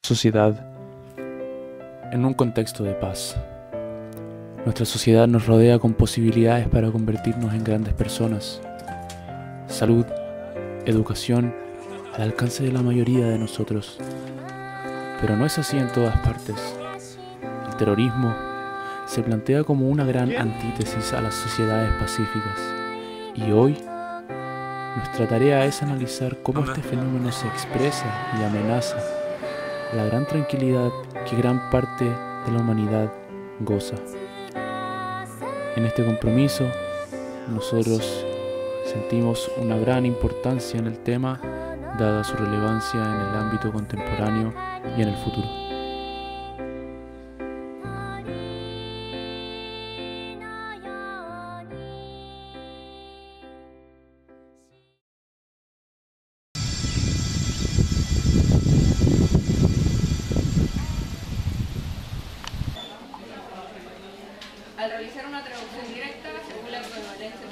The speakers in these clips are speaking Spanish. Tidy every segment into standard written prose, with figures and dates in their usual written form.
sociedad en un contexto de paz. Nuestra sociedad nos rodea con posibilidades para convertirnos en grandes personas. Salud, educación, al alcance de la mayoría de nosotros. Pero no es así en todas partes. El terrorismo se plantea como una gran antítesis a las sociedades pacíficas. Y hoy, nuestra tarea es analizar cómo este fenómeno se expresa y amenaza la gran tranquilidad que gran parte de la humanidad goza. En este compromiso, nosotros sentimos una gran importancia en el tema, dada su relevancia en el ámbito contemporáneo y en el futuro. Al realizar una traducción directa, según la equivalencia.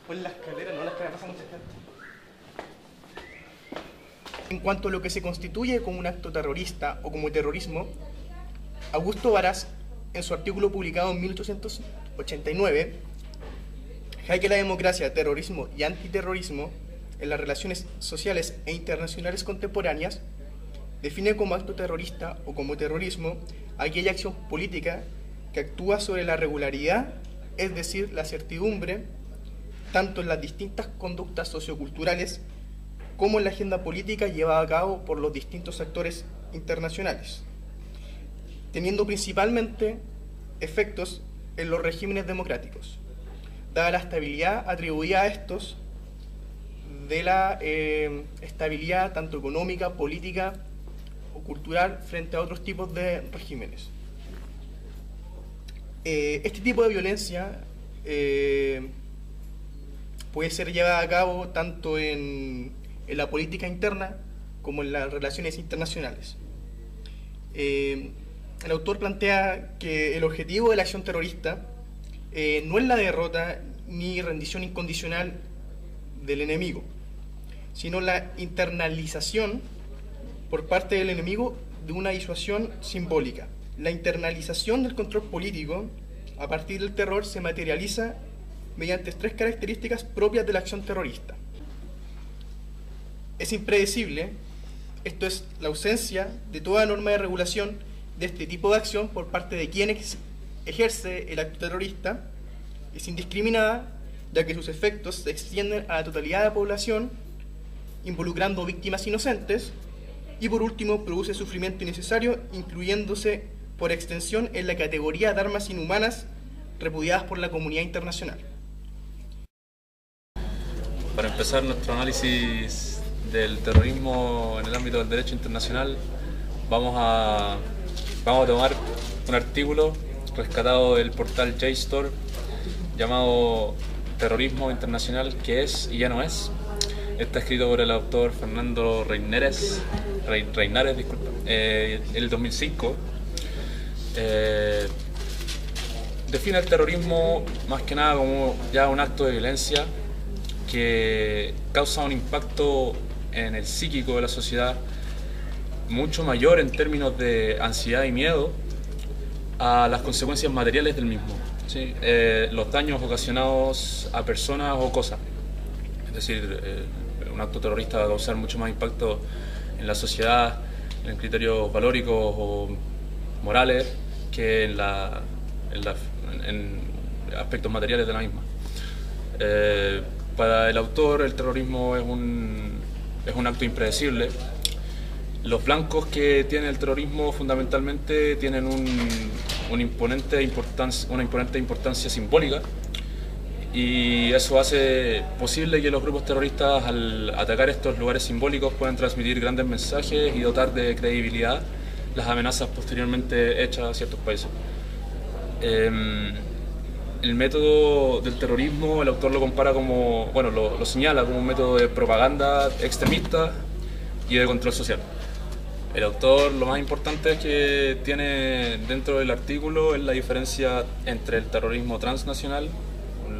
Pues la escalera, no la escalera, pasa mucha gente. En cuanto a lo que se constituye como un acto terrorista o como terrorismo, Augusto Varas, en su artículo publicado en 1889, Jaque la democracia, terrorismo y antiterrorismo en las relaciones sociales e internacionales contemporáneas, define como acto terrorista o como terrorismo aquella acción política que actúa sobre la regularidad, es decir, la certidumbre, tanto en las distintas conductas socioculturales como en la agenda política llevada a cabo por los distintos actores internacionales, teniendo principalmente efectos en los regímenes democráticos, dada la estabilidad atribuida a estos de la estabilidad tanto económica, política o cultural frente a otros tipos de regímenes. Este tipo de violencia puede ser llevada a cabo tanto en la política interna como en las relaciones internacionales. El autor plantea que el objetivo de la acción terrorista no es la derrota ni rendición incondicional del enemigo, sino la internalización por parte del enemigo de una disuasión simbólica. La internalización del control político a partir del terror se materializa mediante tres características propias de la acción terrorista. Es impredecible, esto es la ausencia de toda norma de regulación de este tipo de acción por parte de quien ejerce el acto terrorista. Es indiscriminada, ya que sus efectos se extienden a la totalidad de la población, involucrando víctimas inocentes, y por último produce sufrimiento innecesario, incluyéndose por extensión en la categoría de armas inhumanas repudiadas por la comunidad internacional. Para empezar nuestro análisis del terrorismo en el ámbito del derecho internacional, vamos a tomar un artículo rescatado del portal JSTOR llamado Terrorismo Internacional, ¿qué es y ya no es? Está escrito por el autor Fernando Reinares, el 2005. Define el terrorismo más que nada como ya un acto de violencia que causa un impacto en el psíquico de la sociedad mucho mayor en términos de ansiedad y miedo a las consecuencias materiales del mismo, ¿sí? Los daños ocasionados a personas o cosas. Es decir, un acto terrorista va a causar mucho más impacto en la sociedad, en criterios valóricos o morales, que en aspectos materiales de la misma. Para el autor, el terrorismo es un acto impredecible. Los blancos que tienen el terrorismo fundamentalmente tienen una imponente importancia simbólica, y eso hace posible que los grupos terroristas, al atacar estos lugares simbólicos, puedan transmitir grandes mensajes y dotar de credibilidad las amenazas posteriormente hechas a ciertos países. El método del terrorismo, el autor lo compara como, lo señala como un método de propaganda extremista y de control social. El autor, lo más importante que tiene dentro del artículo es la diferencia entre el terrorismo transnacional,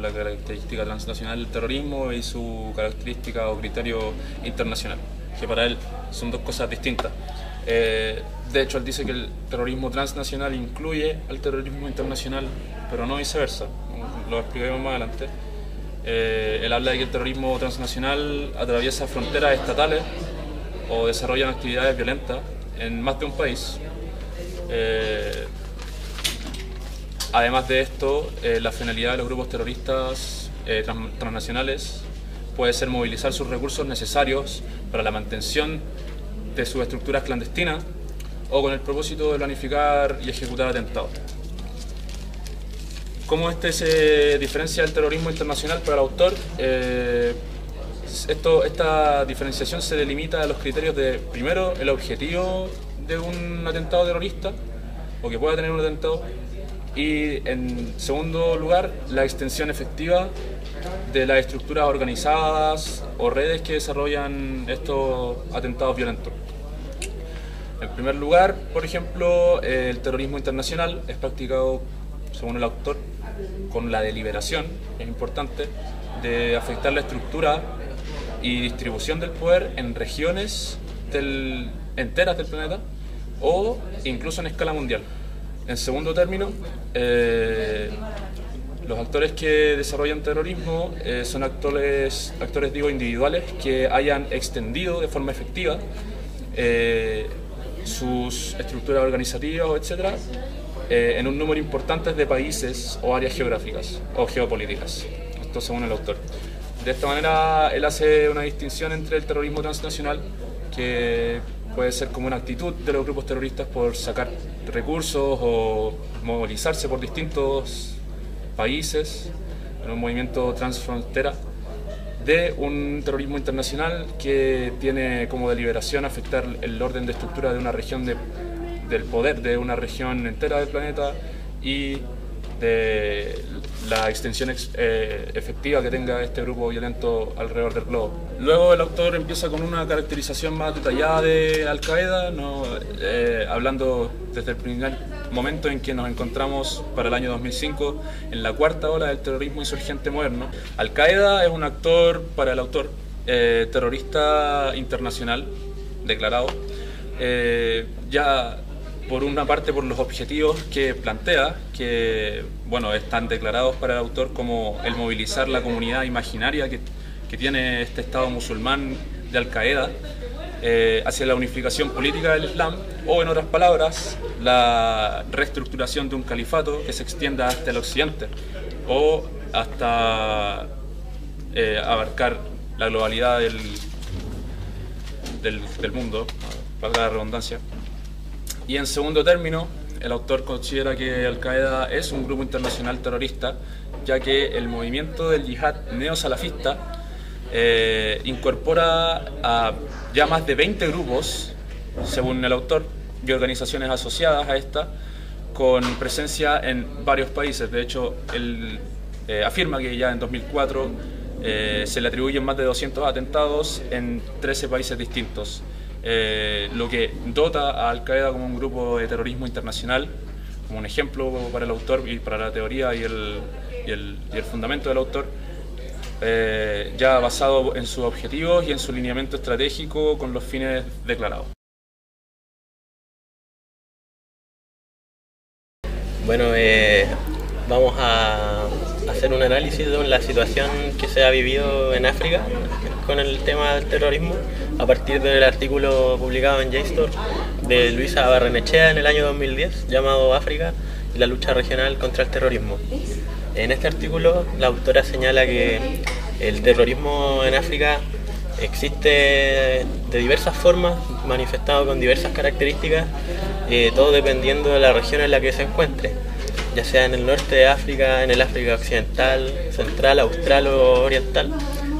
la característica transnacional del terrorismo, y su característica o criterio internacional, que para él son dos cosas distintas. De hecho, él dice que el terrorismo transnacional incluye al terrorismo internacional, pero no viceversa. Lo explicaremos más adelante. Él habla de que el terrorismo transnacional atraviesa fronteras estatales o desarrollan actividades violentas en más de un país. Además de esto, la finalidad de los grupos terroristas transnacionales puede ser movilizar sus recursos necesarios para la mantención de sus estructuras clandestinas o con el propósito de planificar y ejecutar atentados. ¿Cómo este se diferencia del terrorismo internacional para el autor? Esta diferenciación se delimita a los criterios de, primero, el objetivo de un atentado terrorista, o que pueda tener un atentado, y en segundo lugar, la extensión efectiva de las estructuras organizadas o redes que desarrollan estos atentados violentos. En primer lugar, por ejemplo, el terrorismo internacional es practicado, según el autor, con la deliberación, es importante, de afectar la estructura y distribución del poder en regiones enteras del planeta o incluso en escala mundial. En segundo término, los actores que desarrollan terrorismo son actores individuales que hayan extendido de forma efectiva sus estructuras organizativas, etcétera, en un número importante de países o áreas geográficas o geopolíticas. Esto según el autor. De esta manera, él hace una distinción entre el terrorismo transnacional, que puede ser como una actitud de los grupos terroristas por sacar recursos o movilizarse por distintos países en un movimiento transfrontera, de un terrorismo internacional que tiene como deliberación afectar el orden de estructura de una región del poder de una región entera del planeta y de la extensión efectiva que tenga este grupo violento alrededor del globo. Luego el autor empieza con una caracterización más detallada de Al-Qaeda, hablando desde el primer momento en que nos encontramos para el año 2005 en la cuarta ola del terrorismo insurgente moderno. Al-Qaeda es un actor, para el autor, terrorista internacional declarado, ya por una parte por los objetivos que plantea, que bueno, están declarados para el autor como el movilizar la comunidad imaginaria que tiene este Estado musulmán de Al-Qaeda hacia la unificación política del Islam, o en otras palabras, la reestructuración de un califato que se extienda hasta el occidente o hasta abarcar la globalidad del mundo, para la redundancia. Y en segundo término, el autor considera que Al-Qaeda es un grupo internacional terrorista, ya que el movimiento del yihad neosalafista incorpora a ya más de 20 grupos, según el autor, y organizaciones asociadas a esta, con presencia en varios países. De hecho, él afirma que ya en 2004 se le atribuyen más de 200 atentados en 13 países distintos. Lo que dota a Al-Qaeda como un grupo de terrorismo internacional, como un ejemplo para el autor y para la teoría y el fundamento del autor, ya basado en sus objetivos y en su lineamiento estratégico con los fines declarados. Bueno, vamos a hacer un análisis de la situación que se ha vivido en África con el tema del terrorismo a partir del artículo publicado en JSTOR de Luisa Barrenechea en el año 2010 llamado África y la lucha regional contra el terrorismo. En este artículo la autora señala que el terrorismo en África existe de diversas formas, manifestado con diversas características, todo dependiendo de la región en la que se encuentre, ya sea en el norte de África, en el África occidental, central, austral o oriental.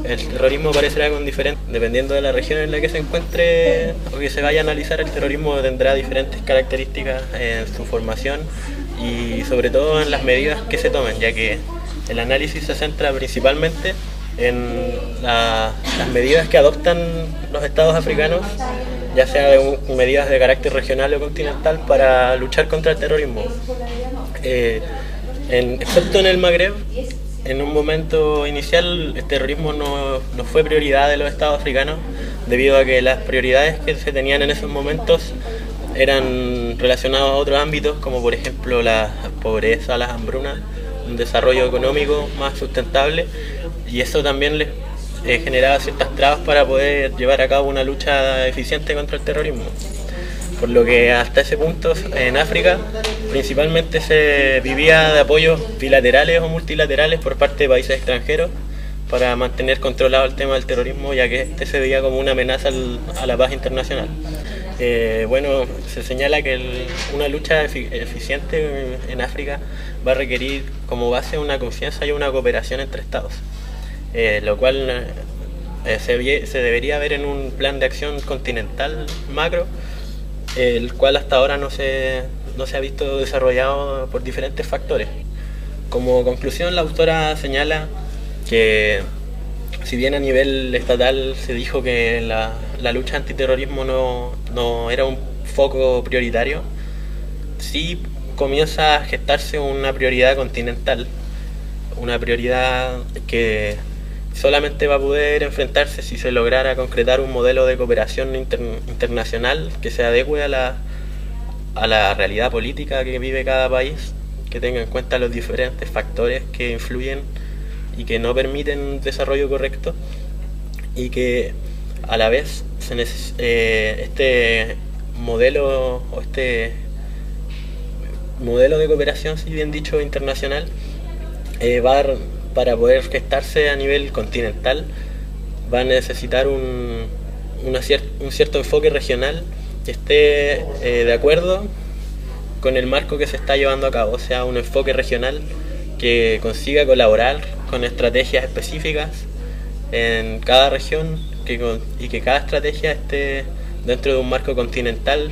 El terrorismo aparecerá con dependiendo de la región en la que se encuentre o que se vaya a analizar. El terrorismo tendrá diferentes características en su formación y sobre todo en las medidas que se tomen, ya que el análisis se centra principalmente en las medidas que adoptan los estados africanos ya sea medidas de carácter regional o continental para luchar contra el terrorismo. Excepto en el Magreb, en un momento inicial el terrorismo no fue prioridad de los estados africanos, debido a que las prioridades que se tenían en esos momentos eran relacionadas a otros ámbitos, como por ejemplo la pobreza, las hambrunas, un desarrollo económico más sustentable, y eso también les generaba ciertas trabas para poder llevar a cabo una lucha eficiente contra el terrorismo. Por lo que hasta ese punto en África principalmente se vivía de apoyos bilaterales o multilaterales por parte de países extranjeros para mantener controlado el tema del terrorismo, ya que este se veía como una amenaza a la paz internacional. Bueno, se señala que una lucha eficiente en África va a requerir como base una confianza y una cooperación entre estados, lo cual se debería ver en un plan de acción continental macro, el cual hasta ahora no se ha visto desarrollado por diferentes factores. Como conclusión, la autora señala que si bien a nivel estatal se dijo que la lucha antiterrorismo no era un foco prioritario, sí comienza a gestarse una prioridad continental, una prioridad que solamente va a poder enfrentarse si se lograra concretar un modelo de cooperación internacional que se adecue a la realidad política que vive cada país, que tenga en cuenta los diferentes factores que influyen y que no permiten un desarrollo correcto, y que a la vez este modelo de cooperación, si bien dicho, internacional, para poder gestarse a nivel continental, va a necesitar un cierto enfoque regional que esté de acuerdo con el marco que se está llevando a cabo, o sea, un enfoque regional que consiga colaborar con estrategias específicas en cada región y que cada estrategia esté dentro de un marco continental,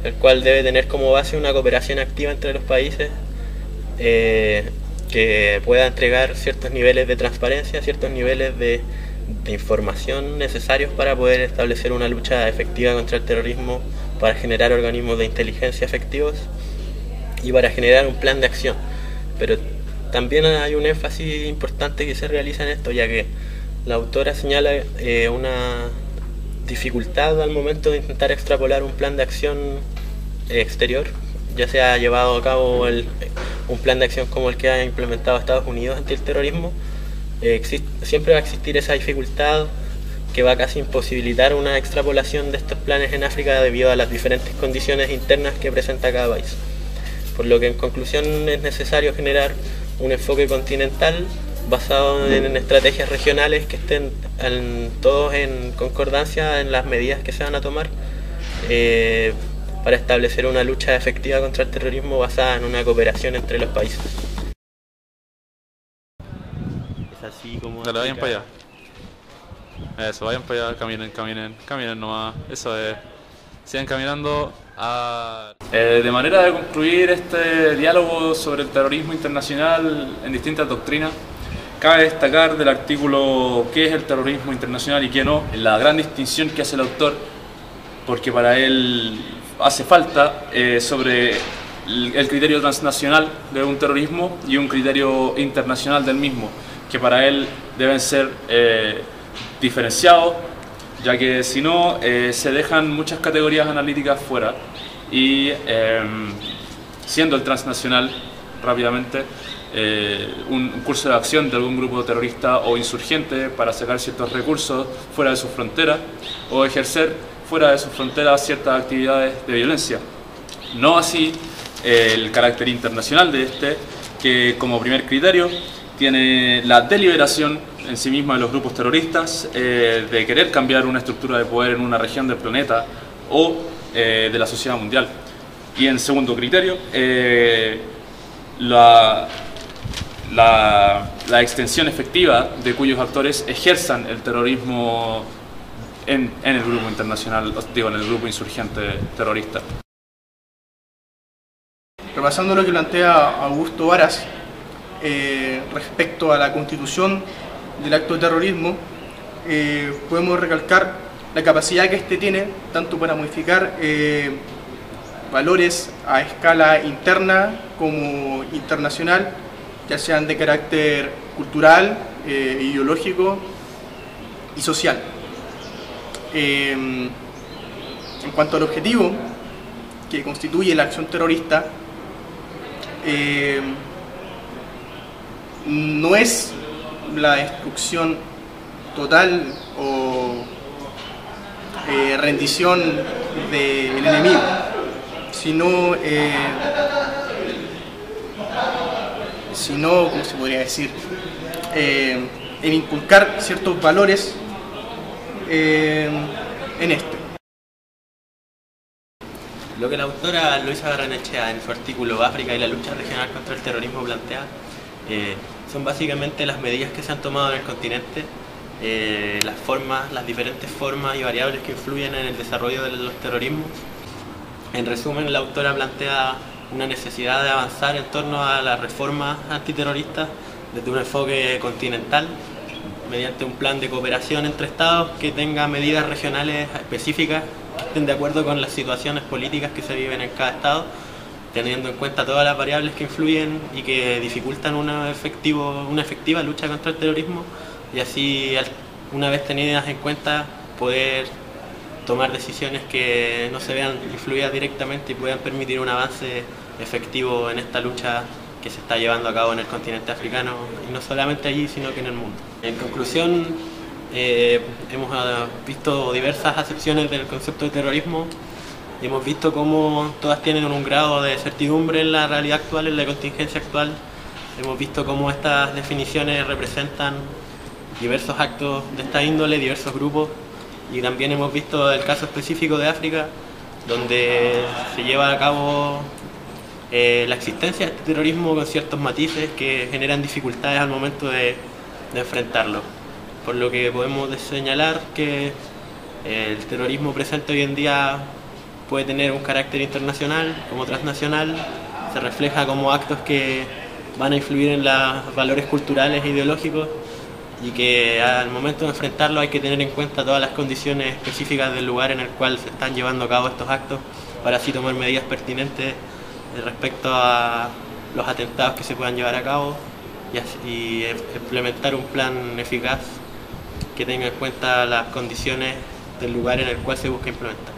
el cual debe tener como base una cooperación activa entre los países, que pueda entregar ciertos niveles de transparencia, ciertos niveles de información necesarios para poder establecer una lucha efectiva contra el terrorismo, para generar organismos de inteligencia efectivos y para generar un plan de acción. Pero también hay un énfasis importante que se realiza en esto, ya que la autora señala una dificultad al momento de intentar extrapolar un plan de acción exterior, ya se ha llevado a cabo un plan de acción como el que ha implementado Estados Unidos ante el terrorismo. Siempre va a existir esa dificultad que va a casi imposibilitar una extrapolación de estos planes en África debido a las diferentes condiciones internas que presenta cada país. Por lo que en conclusión es necesario generar un enfoque continental basado en estrategias regionales que estén todos en concordancia en las medidas que se van a tomar, para establecer una lucha efectiva contra el terrorismo basada en una cooperación entre los países. Es así como... Dale, vayan para allá. Eso, vayan para allá, caminen nomás. Eso es. Sigan caminando. De manera de concluir este diálogo sobre el terrorismo internacional en distintas doctrinas, cabe destacar del artículo qué es el terrorismo internacional y qué no, la gran distinción que hace el autor, porque para él hace falta sobre el criterio transnacional de un terrorismo y un criterio internacional del mismo, que para él deben ser diferenciados, ya que si no se dejan muchas categorías analíticas fuera, y siendo el transnacional rápidamente un curso de acción de algún grupo terrorista o insurgente para sacar ciertos recursos fuera de sus fronteras o ejercer fuera de sus fronteras ciertas actividades de violencia. No así el carácter internacional de este, que como primer criterio tiene la deliberación en sí misma de los grupos terroristas de querer cambiar una estructura de poder en una región del planeta o de la sociedad mundial. Y en segundo criterio, la extensión efectiva de cuyos actores ejerzan el terrorismo en el grupo internacional, digo, en el grupo insurgente terrorista. Repasando lo que plantea Augusto Varas respecto a la constitución del acto de terrorismo, podemos recalcar la capacidad que éste tiene tanto para modificar valores a escala interna como internacional, ya sean de carácter cultural, ideológico y social. En cuanto al objetivo que constituye la acción terrorista, no es la destrucción total o rendición del enemigo, sino, ¿cómo se podría decir? En inculcar ciertos valores en este. Lo que la autora Luisa Barrenechea en su artículo África y la lucha regional contra el terrorismo plantea son básicamente las medidas que se han tomado en el continente, las diferentes formas y variables que influyen en el desarrollo de los terrorismos. En resumen, la autora plantea una necesidad de avanzar en torno a las reformas antiterroristas desde un enfoque continental, mediante un plan de cooperación entre estados que tenga medidas regionales específicas que estén de acuerdo con las situaciones políticas que se viven en cada estado, teniendo en cuenta todas las variables que influyen y que dificultan una efectiva lucha contra el terrorismo, y así, una vez tenidas en cuenta, poder tomar decisiones que no se vean influidas directamente y puedan permitir un avance efectivo en esta lucha que se está llevando a cabo en el continente africano, y no solamente allí, sino que en el mundo. En conclusión, hemos visto diversas acepciones del concepto de terrorismo y hemos visto cómo todas tienen un grado de certidumbre en la realidad actual, en la contingencia actual. Hemos visto cómo estas definiciones representan diversos actos de esta índole, diversos grupos, y también hemos visto el caso específico de África, donde se lleva a cabo la existencia de este terrorismo con ciertos matices que generan dificultades al momento de enfrentarlo. Por lo que podemos señalar que el terrorismo presente hoy en día puede tener un carácter internacional como transnacional, se refleja como actos que van a influir en los valores culturales e ideológicos, y que al momento de enfrentarlo hay que tener en cuenta todas las condiciones específicas del lugar en el cual se están llevando a cabo estos actos, para así tomar medidas pertinentes respecto a los atentados que se puedan llevar a cabo y implementar un plan eficaz que tenga en cuenta las condiciones del lugar en el cual se busca implementar.